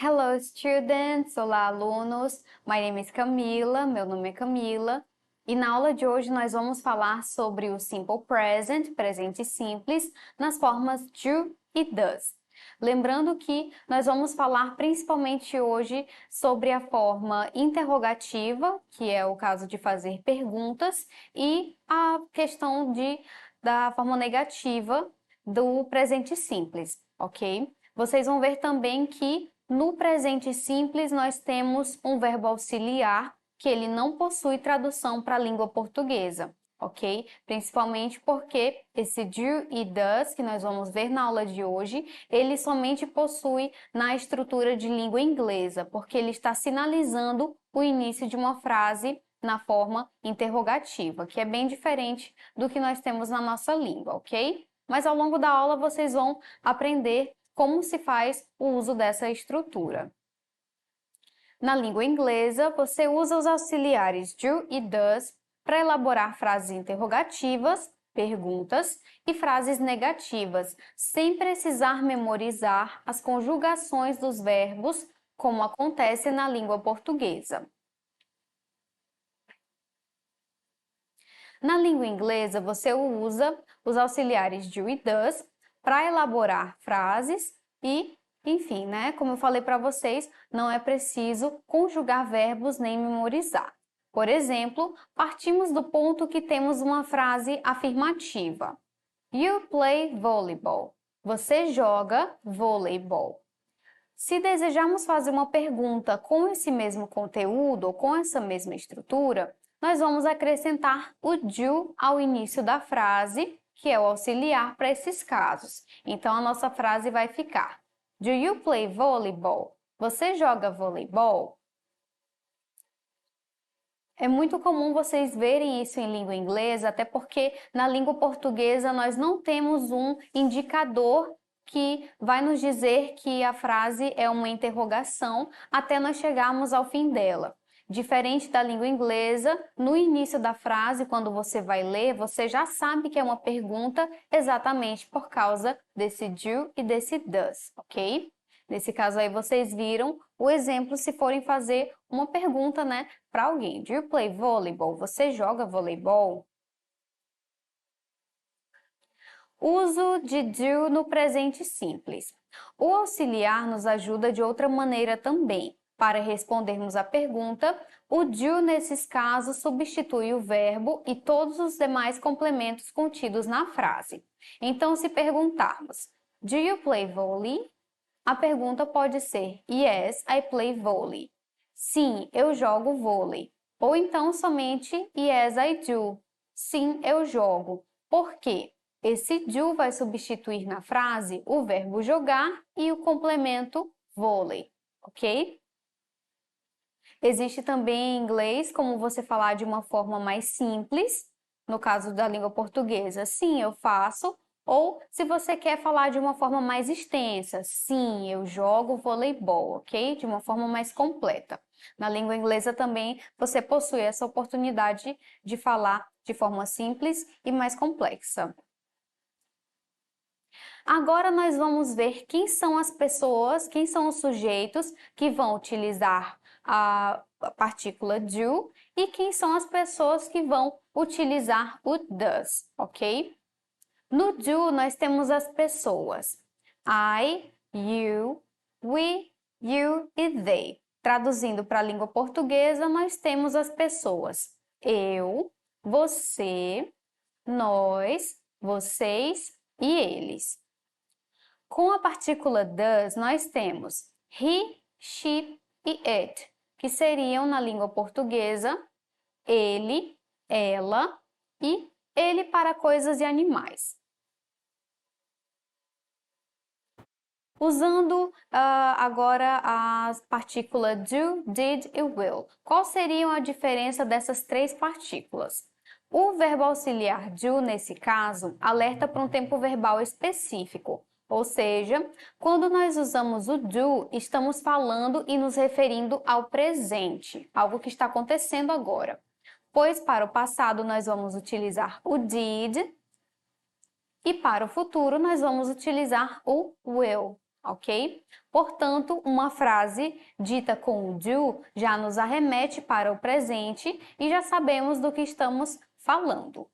Hello students, olá alunos, my name is Camila, meu nome é Camila, e na aula de hoje nós vamos falar sobre o Simple Present, presente simples, nas formas do e does. Lembrando que nós vamos falar principalmente hoje sobre a forma interrogativa, que é o caso de fazer perguntas, e a questão da forma negativa do presente simples, ok? Vocês vão ver também que no presente simples nós temos um verbo auxiliar que ele não possui tradução para a língua portuguesa, ok? Principalmente porque esse do e does, que nós vamos ver na aula de hoje, ele somente possui na estrutura de língua inglesa, porque ele está sinalizando o início de uma frase na forma interrogativa, que é bem diferente do que nós temos na nossa língua, ok? Mas ao longo da aula vocês vão aprender como se faz o uso dessa estrutura. Na língua inglesa, você usa os auxiliares do e does para elaborar frases interrogativas, perguntas e frases negativas, sem precisar memorizar as conjugações dos verbos, como acontece na língua portuguesa. Na língua inglesa, você usa os auxiliares do e does para elaborar frases e, enfim, né? Como eu falei para vocês, não é preciso conjugar verbos nem memorizar. Por exemplo, partimos do ponto que temos uma frase afirmativa. You play volleyball. Você joga voleibol. Se desejarmos fazer uma pergunta com esse mesmo conteúdo ou com essa mesma estrutura, nós vamos acrescentar o do ao início da frase, que é o auxiliar para esses casos. Então, a nossa frase vai ficar: Do you play volleyball? Você joga voleibol? É muito comum vocês verem isso em língua inglesa, até porque na língua portuguesa nós não temos um indicador que vai nos dizer que a frase é uma interrogação até nós chegarmos ao fim dela. Diferente da língua inglesa, no início da frase, quando você vai ler, você já sabe que é uma pergunta exatamente por causa desse do e desse does, ok? Nesse caso aí, vocês viram o exemplo se forem fazer uma pergunta, né, para alguém. Do you play volleyball? Você joga voleibol? Uso de do no presente simples. O auxiliar nos ajuda de outra maneira também. Para respondermos à pergunta, o do, nesses casos, substitui o verbo e todos os demais complementos contidos na frase. Então, se perguntarmos, Do you play volley? A pergunta pode ser Yes, I play volley. Sim, eu jogo vôlei. Ou então somente Yes, I do. Sim, eu jogo. Por quê? Esse do vai substituir na frase o verbo jogar e o complemento vôlei, ok? Existe também em inglês como você falar de uma forma mais simples, no caso da língua portuguesa, sim, eu faço, ou se você quer falar de uma forma mais extensa, sim, eu jogo voleibol, ok? De uma forma mais completa. Na língua inglesa também você possui essa oportunidade de falar de forma simples e mais complexa. Agora nós vamos ver quem são as pessoas, quem são os sujeitos que vão utilizar a partícula do e quem são as pessoas que vão utilizar o does, ok? No do, nós temos as pessoas I, you, we, you e they. Traduzindo para a língua portuguesa, nós temos as pessoas eu, você, nós, vocês e eles. Com a partícula does, nós temos he, she e it, que seriam, na língua portuguesa, ele, ela e ele para coisas e animais. Usando agora as partículas do, did e will. Qual seria a diferença dessas três partículas? O verbo auxiliar do, nesse caso, alerta para um tempo verbal específico, Ou seja, quando nós usamos o do, estamos falando e nos referindo ao presente, algo que está acontecendo agora. Pois para o passado nós vamos utilizar o did e para o futuro nós vamos utilizar o will, ok? Portanto, uma frase dita com o do já nos arremete para o presente e já sabemos do que estamos falando.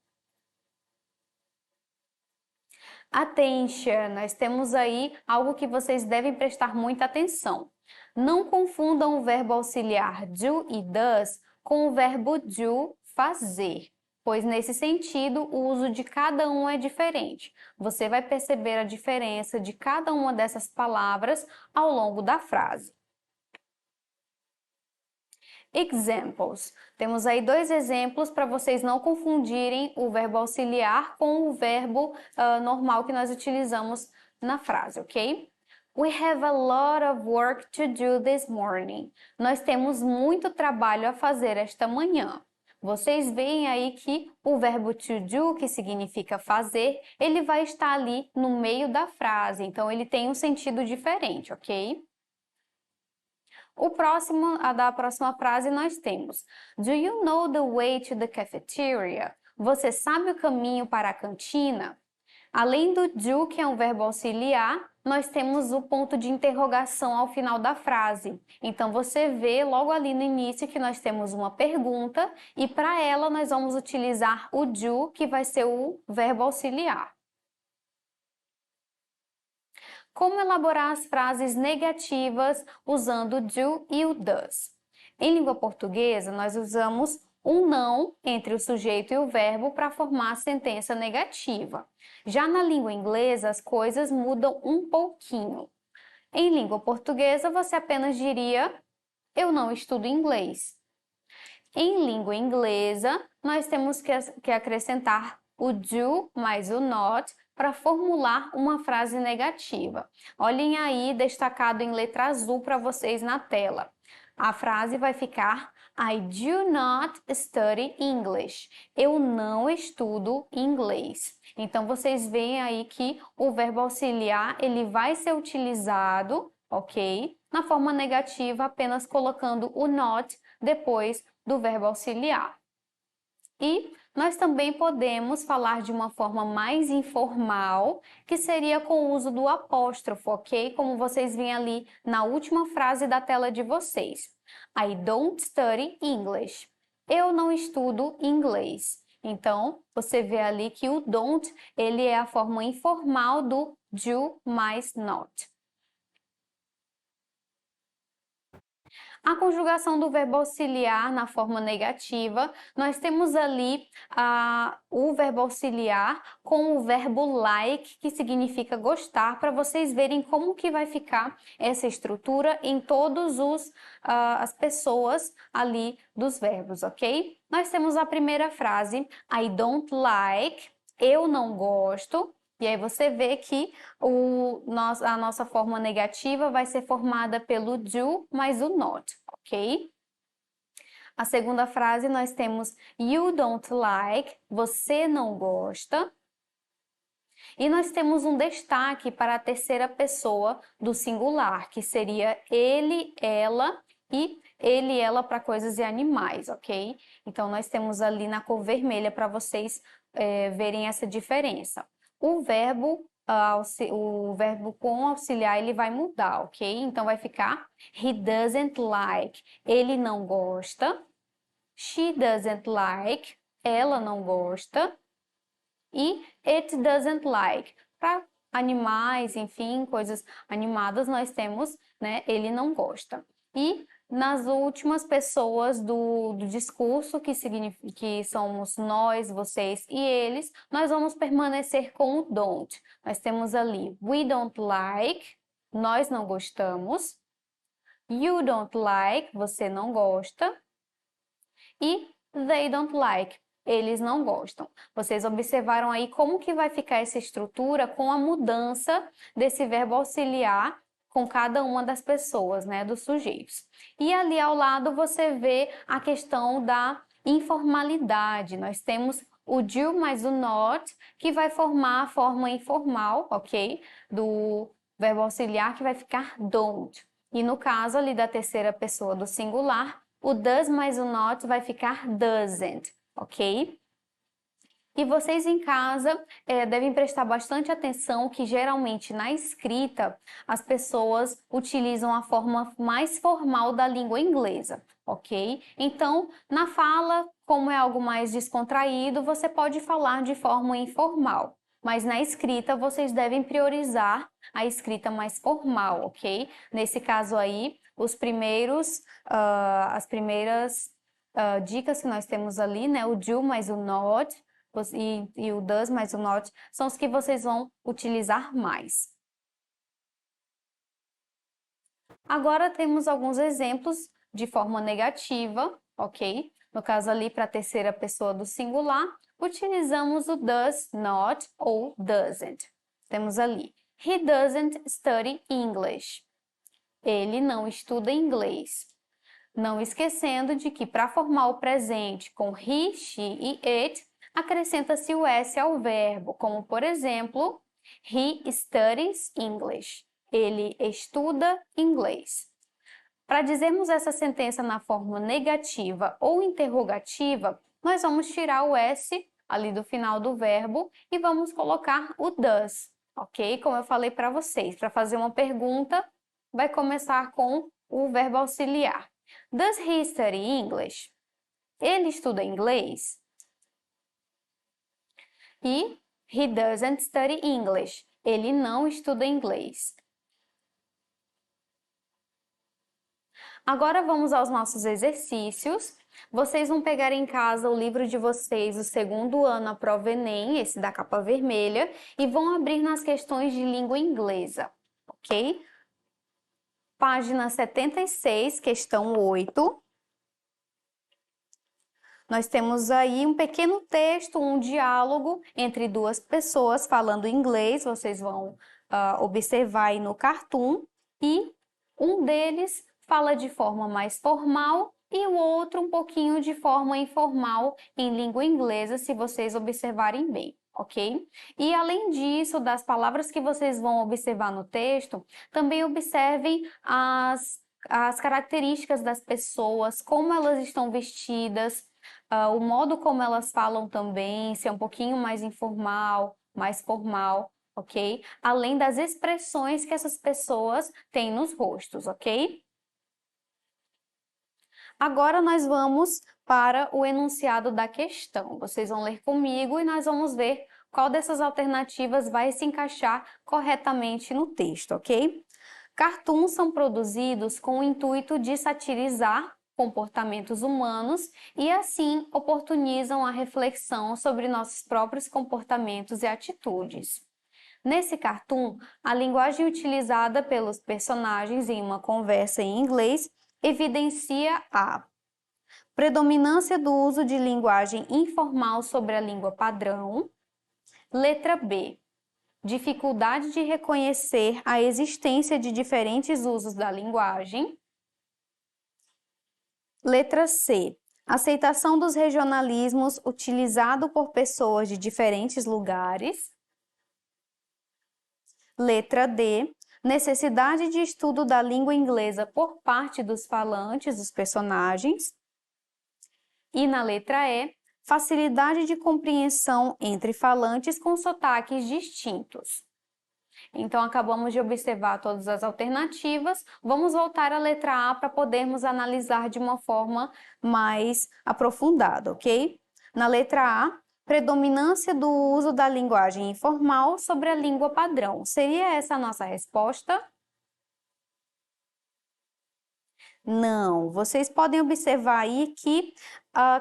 Attention, nós temos aí algo que vocês devem prestar muita atenção. Não confundam o verbo auxiliar do e does com o verbo do, fazer, pois nesse sentido o uso de cada um é diferente. Você vai perceber a diferença de cada uma dessas palavras ao longo da frase. Examples. Temos aí dois exemplos para vocês não confundirem o verbo auxiliar com o verbo normal que nós utilizamos na frase, ok? We have a lot of work to do this morning. Nós temos muito trabalho a fazer esta manhã. Vocês veem aí que o verbo to do, que significa fazer, ele vai estar ali no meio da frase, então ele tem um sentido diferente, ok? Da próxima frase nós temos: Do you know the way to the cafeteria? Você sabe o caminho para a cantina? Além do do, que é um verbo auxiliar, nós temos o ponto de interrogação ao final da frase. Então, você vê logo ali no início que nós temos uma pergunta e para ela nós vamos utilizar o do, que vai ser o verbo auxiliar. Como elaborar as frases negativas usando o do e o does? Em língua portuguesa, nós usamos um não entre o sujeito e o verbo para formar a sentença negativa. Já na língua inglesa, as coisas mudam um pouquinho. Em língua portuguesa, você apenas diria: eu não estudo inglês. Em língua inglesa, nós temos que acrescentar o do mais o not para formular uma frase negativa. Olhem aí, destacado em letra azul para vocês na tela. A frase vai ficar: I do not study English. Eu não estudo inglês. Então, vocês veem aí que o verbo auxiliar, ele vai ser utilizado, ok? Na forma negativa, apenas colocando o not depois do verbo auxiliar. E nós também podemos falar de uma forma mais informal, que seria com o uso do apóstrofo, ok? Como vocês veem ali na última frase da tela de vocês. I don't study English. Eu não estudo inglês. Então, você vê ali que o don't, ele é a forma informal do do mais not. A conjugação do verbo auxiliar na forma negativa, nós temos ali o verbo auxiliar com o verbo like, que significa gostar, para vocês verem como que vai ficar essa estrutura em todas as pessoas ali dos verbos, ok? Nós temos a primeira frase, I don't like, eu não gosto. E aí você vê que a nossa forma negativa vai ser formada pelo do mais o not, ok? A segunda frase nós temos you don't like, você não gosta. E nós temos um destaque para a terceira pessoa do singular, que seria ele, ela e ele e ela para coisas e animais, ok? Então nós temos ali na cor vermelha para vocês verem essa diferença. O verbo com auxiliar ele vai mudar, ok? Então vai ficar he doesn't like, ele não gosta. She doesn't like, ela não gosta. E it doesn't like, para animais, enfim, coisas animadas, nós temos, né, ele não gosta. E nas últimas pessoas do discurso, que somos nós, vocês e eles, nós vamos permanecer com o don't. Nós temos ali we don't like, nós não gostamos. You don't like, você não gosta. E they don't like, eles não gostam. Vocês observaram aí como que vai ficar essa estrutura com a mudança desse verbo auxiliar com cada uma das pessoas, né, dos sujeitos. E ali ao lado você vê a questão da informalidade. Nós temos o do mais o not, que vai formar a forma informal, ok? Do verbo auxiliar, que vai ficar don't. E no caso ali da terceira pessoa do singular, o does mais o not vai ficar doesn't, ok? E vocês em casa devem prestar bastante atenção que geralmente na escrita as pessoas utilizam a forma mais formal da língua inglesa, ok? Então, na fala, como é algo mais descontraído, você pode falar de forma informal. Mas na escrita, vocês devem priorizar a escrita mais formal, ok? Nesse caso aí, as primeiras dicas que nós temos ali, né? O do mais o not, e o does mais o not são os que vocês vão utilizar mais. Agora temos alguns exemplos de forma negativa, ok? No caso ali, para a terceira pessoa do singular, utilizamos o does not ou doesn't. Temos ali, he doesn't study English. Ele não estuda inglês. Não esquecendo de que para formar o presente com he, she e it, acrescenta-se o S ao verbo, como por exemplo, he studies English. Ele estuda inglês. Para dizermos essa sentença na forma negativa ou interrogativa, nós vamos tirar o S ali do final do verbo e vamos colocar o does, ok? Como eu falei para vocês, para fazer uma pergunta, vai começar com o verbo auxiliar. Does he study English? Ele estuda inglês? E he doesn't study English. Ele não estuda inglês. Agora vamos aos nossos exercícios. Vocês vão pegar em casa o livro de vocês, o segundo ano, a prova Enem, esse da capa vermelha, e vão abrir nas questões de língua inglesa, ok? Página 76, questão 8. Nós temos aí um pequeno texto, um diálogo entre duas pessoas falando inglês, vocês vão observar aí no cartoon, e um deles fala de forma mais formal e o outro um pouquinho de forma informal em língua inglesa, se vocês observarem bem, ok? E além disso, das palavras que vocês vão observar no texto, também observem as características das pessoas, como elas estão vestidas, o modo como elas falam também, se é um pouquinho mais informal, mais formal, ok? Além das expressões que essas pessoas têm nos rostos, ok? Agora nós vamos para o enunciado da questão. Vocês vão ler comigo e nós vamos ver qual dessas alternativas vai se encaixar corretamente no texto, ok? Cartoons são produzidos com o intuito de satirizar comportamentos humanos e, assim, oportunizam a reflexão sobre nossos próprios comportamentos e atitudes. Nesse cartoon, a linguagem utilizada pelos personagens em uma conversa em inglês evidencia a predominância do uso de linguagem informal sobre a língua padrão. Letra B. Dificuldade de reconhecer a existência de diferentes usos da linguagem. Letra C. Aceitação dos regionalismos utilizado por pessoas de diferentes lugares. Letra D. Necessidade de estudo da língua inglesa por parte dos falantes, dos personagens. E na letra E, facilidade de compreensão entre falantes com sotaques distintos. Então, acabamos de observar todas as alternativas. Vamos voltar à letra A para podermos analisar de uma forma mais aprofundada, ok? Na letra A, predominância do uso da linguagem informal sobre a língua padrão. Seria essa a nossa resposta? Não, vocês podem observar aí que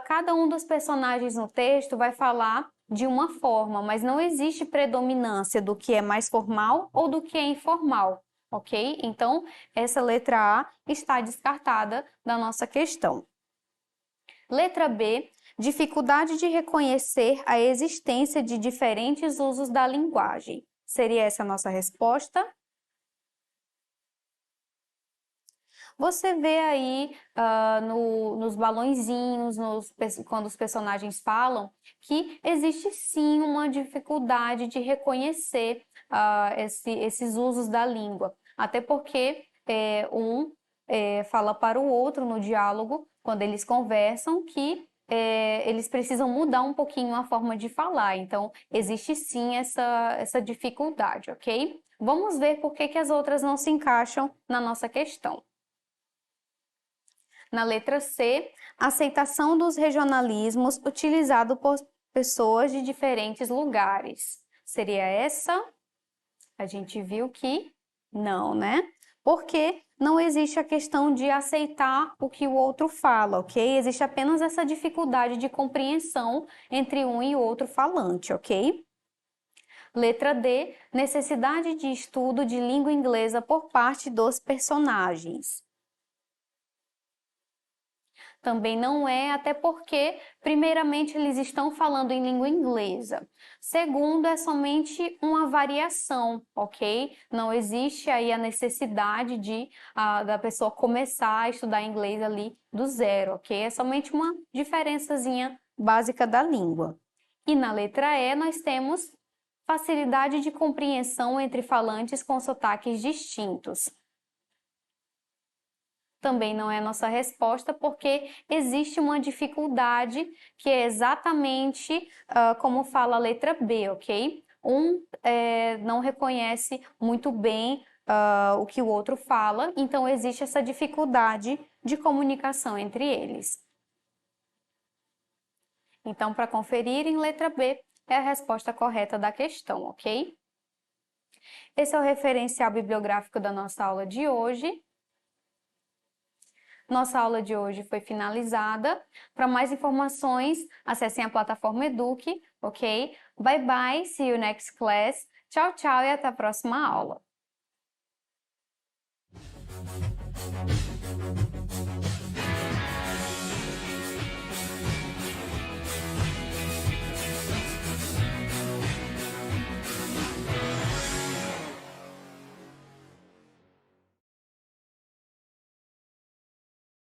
cada um dos personagens no texto vai falar de uma forma, mas não existe predominância do que é mais formal ou do que é informal, ok? Então, essa letra A está descartada da nossa questão. Letra B, dificuldade de reconhecer a existência de diferentes usos da linguagem. Seria essa a nossa resposta? você vê aí nos balõezinhos, quando os personagens falam, que existe sim uma dificuldade de reconhecer esses usos da língua. Até porque fala para o outro no diálogo, quando eles conversam, que eles precisam mudar um pouquinho a forma de falar. Então, existe sim essa dificuldade, ok? Vamos ver por que as outras não se encaixam na nossa questão. Na letra C, aceitação dos regionalismos utilizado por pessoas de diferentes lugares. Seria essa? A gente viu que não, né? Porque não existe a questão de aceitar o que o outro fala, ok? Existe apenas essa dificuldade de compreensão entre um e outro falante, ok? Letra D, necessidade de estudo de língua inglesa por parte dos personagens. Também não é, até porque, primeiramente, eles estão falando em língua inglesa. Segundo, é somente uma variação, ok? Não existe aí a necessidade da pessoa começar a estudar inglês ali do zero, ok? É somente uma diferençazinha básica da língua. E na letra E, nós temos facilidade de compreensão entre falantes com sotaques distintos. Também não é a nossa resposta, porque existe uma dificuldade que é exatamente como fala a letra B, ok? Não reconhece muito bem o que o outro fala, então existe essa dificuldade de comunicação entre eles. Então, para conferir, em letra B é a resposta correta da questão, ok? Esse é o referencial bibliográfico da nossa aula de hoje. Nossa aula de hoje foi finalizada. Para mais informações, acessem a plataforma Eduque, ok? Bye bye, see you next class. Tchau, tchau e até a próxima aula.